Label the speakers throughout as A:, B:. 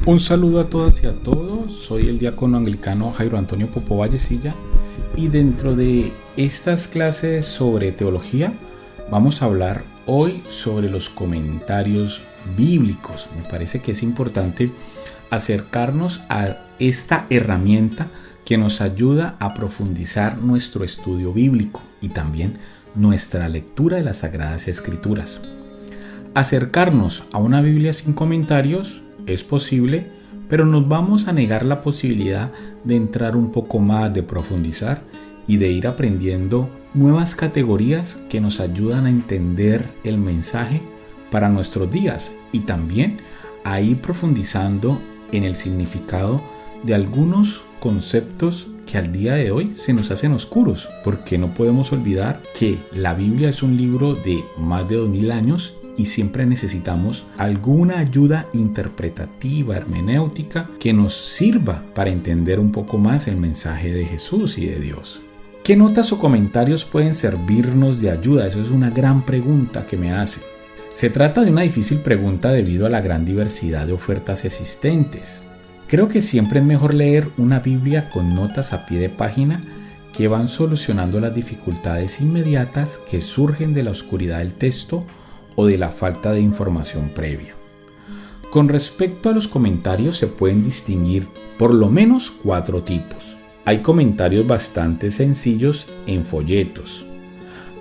A: Un saludo a todas y a todos, soy el diácono anglicano Jairo Antonio Popó Vallecilla y dentro de estas clases sobre teología vamos a hablar hoy sobre los comentarios bíblicos. Me parece que es importante acercarnos a esta herramienta que nos ayuda a profundizar nuestro estudio bíblico y también nuestra lectura de las Sagradas Escrituras. Acercarnos a una Biblia sin comentarios es posible, pero nos vamos a negar la posibilidad de entrar un poco más, de profundizar y de ir aprendiendo nuevas categorías que nos ayudan a entender el mensaje para nuestros días y también a ir profundizando en el significado de algunos conceptos que al día de hoy se nos hacen oscuros, porque no podemos olvidar que la Biblia es un libro de más de 2000 años y siempre necesitamos alguna ayuda interpretativa, hermenéutica, que nos sirva para entender un poco más el mensaje de Jesús y de Dios. ¿Qué notas o comentarios pueden servirnos de ayuda? Eso es una gran pregunta que me hacen. Se trata de una difícil pregunta debido a la gran diversidad de ofertas existentes. Creo que siempre es mejor leer una Biblia con notas a pie de página que van solucionando las dificultades inmediatas que surgen de la oscuridad del texto o de la falta de información previa. Con respecto a los comentarios se pueden distinguir por lo menos 4 tipos. Hay comentarios bastante sencillos en folletos.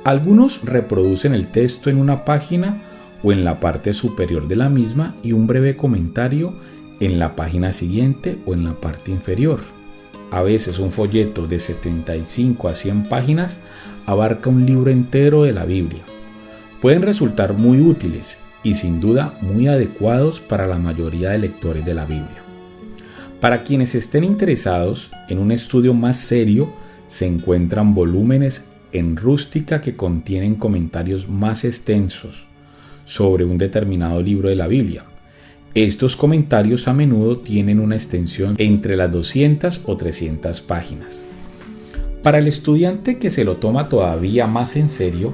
A: Algunos reproducen el texto en una página o en la parte superior de la misma y un breve comentario en la página siguiente o en la parte inferior. A veces un folleto de 75 a 100 páginas abarca un libro entero de la Biblia. Pueden resultar muy útiles y sin duda muy adecuados para la mayoría de lectores de la Biblia. Para quienes estén interesados en un estudio más serio, se encuentran volúmenes en rústica que contienen comentarios más extensos sobre un determinado libro de la Biblia. Estos comentarios a menudo tienen una extensión entre las 200 o 300 páginas. Para el estudiante que se lo toma todavía más en serio,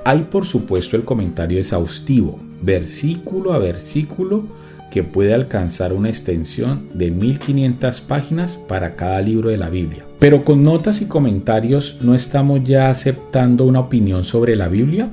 A: hay por supuesto el comentario exhaustivo, versículo a versículo, que puede alcanzar una extensión de 1500 páginas para cada libro de la Biblia. Pero con notas y comentarios, ¿no estamos ya aceptando una opinión sobre la Biblia?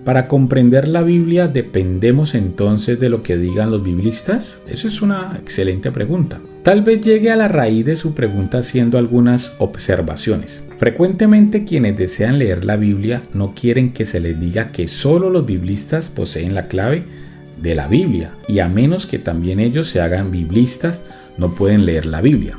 A: ¿Para comprender la Biblia dependemos entonces de lo que digan los biblistas? Esa es una excelente pregunta. Tal vez llegue a la raíz de su pregunta haciendo algunas observaciones. Frecuentemente quienes desean leer la Biblia no quieren que se les diga que solo los biblistas poseen la clave de la Biblia y a menos que también ellos se hagan biblistas no pueden leer la Biblia.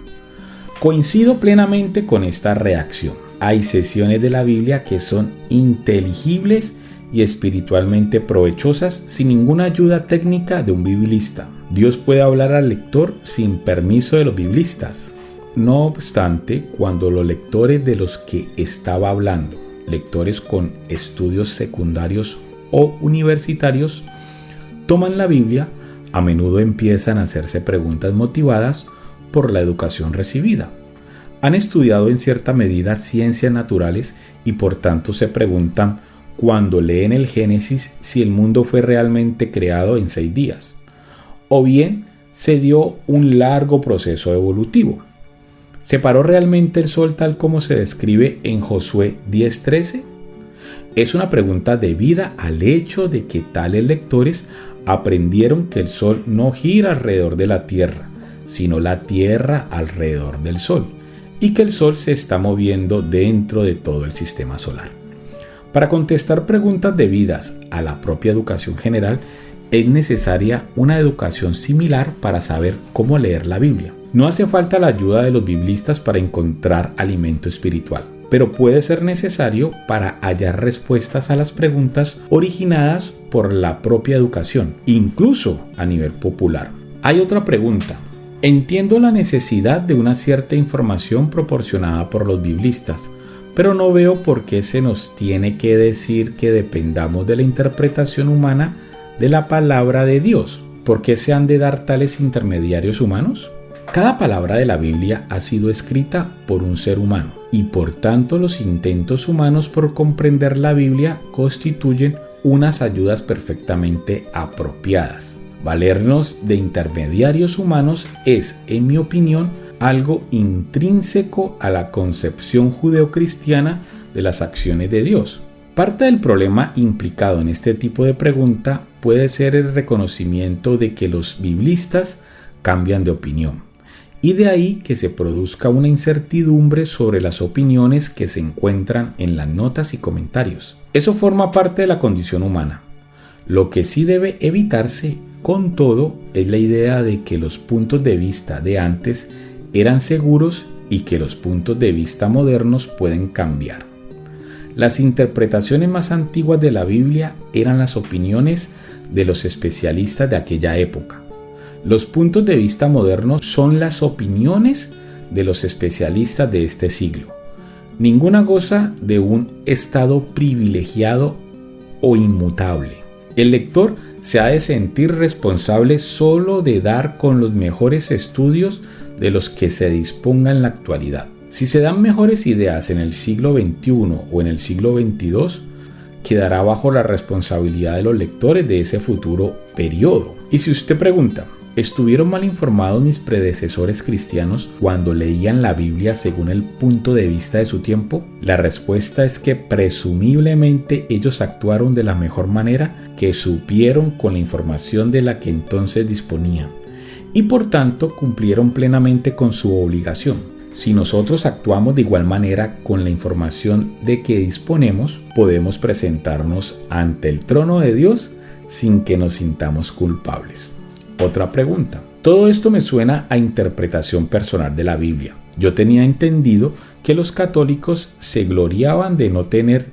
A: Coincido plenamente con esta reacción. Hay secciones de la Biblia que son inteligibles y espiritualmente provechosas sin ninguna ayuda técnica de un biblista. Dios puede hablar al lector sin permiso de los biblistas. No obstante, cuando los lectores de los que estaba hablando, lectores con estudios secundarios o universitarios, toman la Biblia, a menudo empiezan a hacerse preguntas motivadas por la educación recibida. Han estudiado en cierta medida ciencias naturales y por tanto se preguntan cuando leen el Génesis si el mundo fue realmente creado en 6 días, o bien se dio un largo proceso evolutivo. ¿Se paró realmente el sol tal como se describe en Josué 10:13? Es una pregunta debida al hecho de que tales lectores aprendieron que el sol no gira alrededor de la tierra, sino la tierra alrededor del sol, y que el sol se está moviendo dentro de todo el sistema solar. Para contestar preguntas debidas a la propia educación general, es necesaria una educación similar para saber cómo leer la Biblia. No hace falta la ayuda de los biblistas para encontrar alimento espiritual, pero puede ser necesario para hallar respuestas a las preguntas originadas por la propia educación, incluso a nivel popular. Hay otra pregunta. Entiendo la necesidad de una cierta información proporcionada por los biblistas, pero no veo por qué se nos tiene que decir que dependamos de la interpretación humana de la palabra de Dios. ¿Por qué se han de dar tales intermediarios humanos? Cada palabra de la Biblia ha sido escrita por un ser humano y por tanto los intentos humanos por comprender la Biblia constituyen unas ayudas perfectamente apropiadas. Valernos de intermediarios humanos es, en mi opinión, algo intrínseco a la concepción judeocristiana de las acciones de Dios. Parte del problema implicado en este tipo de pregunta puede ser el reconocimiento de que los biblistas cambian de opinión, y de ahí que se produzca una incertidumbre sobre las opiniones que se encuentran en las notas y comentarios. Eso forma parte de la condición humana. Lo que sí debe evitarse, con todo, es la idea de que los puntos de vista de antes eran seguros y que los puntos de vista modernos pueden cambiar. Las interpretaciones más antiguas de la Biblia eran las opiniones de los especialistas de aquella época. Los puntos de vista modernos son las opiniones de los especialistas de este siglo. Ninguna goza de un estado privilegiado o inmutable. El lector se ha de sentir responsable solo de dar con los mejores estudios de los que se disponga en la actualidad. Si se dan mejores ideas en el siglo XXI o en el siglo XXII, quedará bajo la responsabilidad de los lectores de ese futuro periodo. Y si usted pregunta, ¿estuvieron mal informados mis predecesores cristianos cuando leían la Biblia según el punto de vista de su tiempo? La respuesta es que presumiblemente ellos actuaron de la mejor manera que supieron con la información de la que entonces disponían, y por tanto cumplieron plenamente con su obligación. Si nosotros actuamos de igual manera con la información de que disponemos, podemos presentarnos ante el trono de Dios sin que nos sintamos culpables. Otra pregunta. Todo esto me suena a interpretación personal de la Biblia. Yo tenía entendido que los católicos se gloriaban de no tener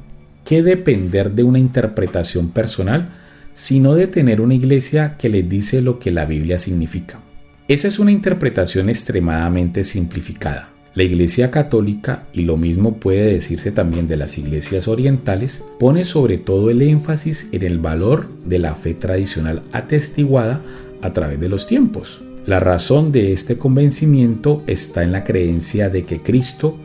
A: que depender de una interpretación personal, sino de tener una iglesia que les dice lo que la Biblia significa. Esa es una interpretación extremadamente simplificada. La Iglesia Católica, y lo mismo puede decirse también de las iglesias orientales, pone sobre todo el énfasis en el valor de la fe tradicional atestiguada a través de los tiempos. La razón de este convencimiento está en la creencia de que Cristo,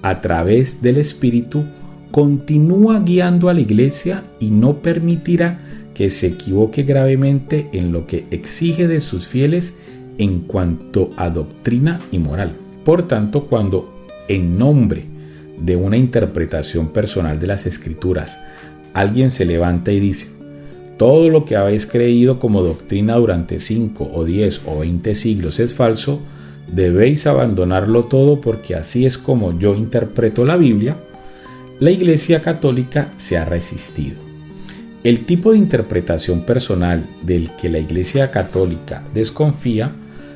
A: a través del Espíritu, continúa guiando a la Iglesia y no permitirá que se equivoque gravemente en lo que exige de sus fieles en cuanto a doctrina y moral. Por tanto, cuando en nombre de una interpretación personal de las Escrituras alguien se levanta y dice: todo lo que habéis creído como doctrina durante 5 o 10 o 20 siglos es falso, debéis abandonarlo todo porque así es como yo interpreto la Biblia, la Iglesia Católica se ha resistido. El tipo de interpretación personal del que la Iglesia Católica desconfía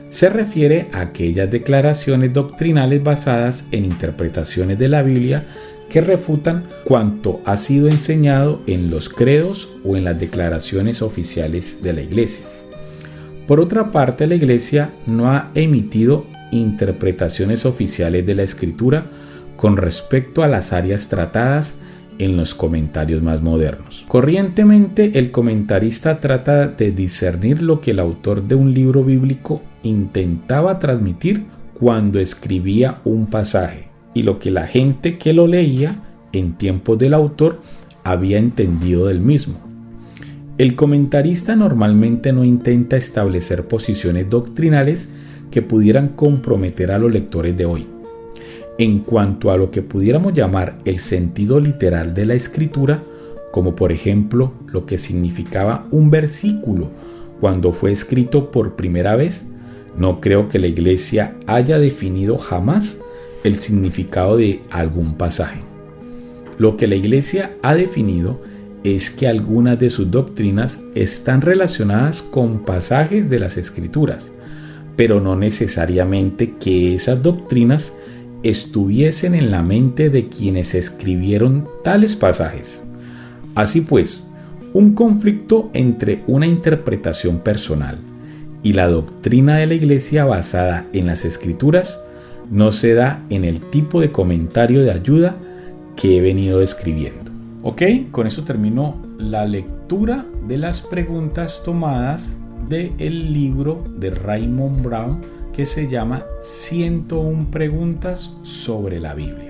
A: se refiere a aquellas declaraciones doctrinales basadas en interpretaciones de la Biblia que refutan cuanto ha sido enseñado en los credos o en las declaraciones oficiales de la Iglesia. Por otra parte, la Iglesia no ha emitido interpretaciones oficiales de la Escritura con respecto a las áreas tratadas en los comentarios más modernos. Corrientemente, el comentarista trata de discernir lo que el autor de un libro bíblico intentaba transmitir cuando escribía un pasaje y lo que la gente que lo leía en tiempos del autor había entendido del mismo. El comentarista normalmente no intenta establecer posiciones doctrinales que pudieran comprometer a los lectores de hoy. En cuanto a lo que pudiéramos llamar el sentido literal de la escritura, como por ejemplo lo que significaba un versículo cuando fue escrito por primera vez, no creo que la Iglesia haya definido jamás el significado de algún pasaje. Lo que la Iglesia ha definido es que algunas de sus doctrinas están relacionadas con pasajes de las Escrituras, pero no necesariamente que esas doctrinas estuviesen en la mente de quienes escribieron tales pasajes. Así pues, un conflicto entre una interpretación personal y la doctrina de la Iglesia basada en las Escrituras no se da en el tipo de comentario de ayuda que he venido describiendo. Ok, con eso termino la lectura de las preguntas tomadas del libro de Raymond Brown que se llama 101 preguntas sobre la Biblia.